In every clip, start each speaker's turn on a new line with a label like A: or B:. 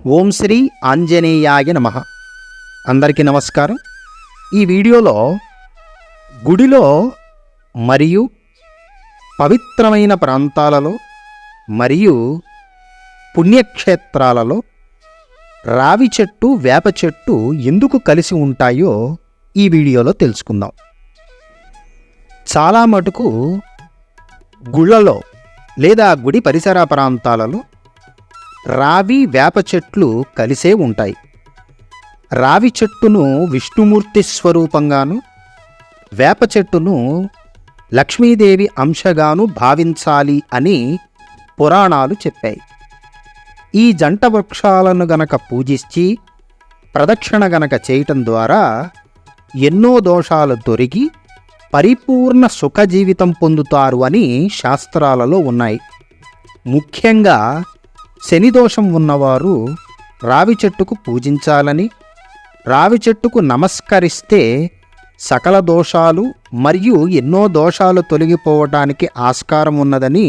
A: ఓం శ్రీ ఆంజనేయాయ నమః. అందరికీ నమస్కారం. ఈ వీడియోలో గుడిలో మరియు పవిత్రమైన ప్రాంతాలలో మరియు పుణ్యక్షేత్రాలలో రావి చెట్టు వేప చెట్టు ఎందుకు కలిసి ఉంటాయో ఈ వీడియోలో తెలుసుకుందాం. చాలా మటుకు గుళ్ళలో లేదా గుడి పరిసర ప్రాంతాలలో రావి వేప చెట్లు కలిసే ఉంటాయి. రావి చెట్టును విష్ణుమూర్తి స్వరూపంగాను, వేప చెట్టును లక్ష్మీదేవి అంశగాను భావించాలి అని పురాణాలు చెప్పాయి. ఈ జంట వృక్షాలను గనక పూజించి ప్రదక్షిణ గనక చేయటం ద్వారా ఎన్నో దోషాలు తొలగి పరిపూర్ణ సుఖ జీవితం పొందుతారు అని శాస్త్రాలలో ఉన్నాయి. ముఖ్యంగా శనిదోషం ఉన్నవారు రావి చెట్టుకు పూజించాలని, రావి చెట్టుకు నమస్కరిస్తే సకల దోషాలు మరియు ఎన్నో దోషాలు తొలగిపోవటానికి ఆస్కారం ఉన్నదని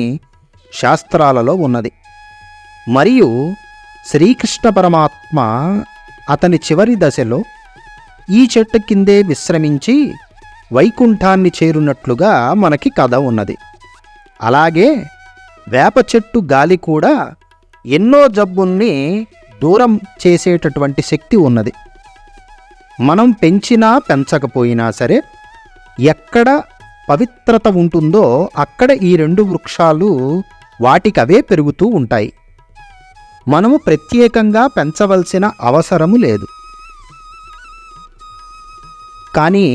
A: శాస్త్రాలలో ఉన్నది. మరియు శ్రీకృష్ణ పరమాత్మ అతని చివరి దశలో ఈ చెట్టు కిందే విశ్రమించి వైకుంఠాన్ని చేరున్నట్లుగా మనకి కథ ఉన్నది. అలాగే వేప చెట్టు గాలి కూడా ఎన్నో జబ్బుల్ని దూరం చేసేటటువంటి శక్తి ఉన్నది. మనం పెంచినా పెంచకపోయినా సరే ఎక్కడ పవిత్రత ఉంటుందో అక్కడ ఈ రెండు వృక్షాలు వాటికవే పెరుగుతూ ఉంటాయి. మనము ప్రత్యేకంగా పెంచవలసిన అవసరము లేదు. కానీ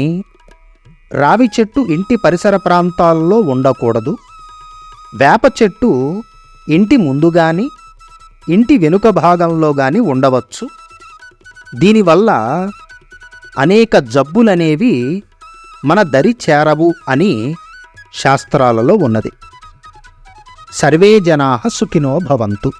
A: రావి చెట్టు ఇంటి పరిసర ప్రాంతాల్లో ఉండకూడదు. వేప చెట్టు ఇంటి ముందు గాని ఇంటి వెనుక భాగంలో గాని ఉండవచ్చు. దీనివల్ల అనేక జబ్బులనేవి మన దరి చేరవు అని శాస్త్రాలలో ఉన్నది. సర్వే జనాః సుఖినో భవంతు.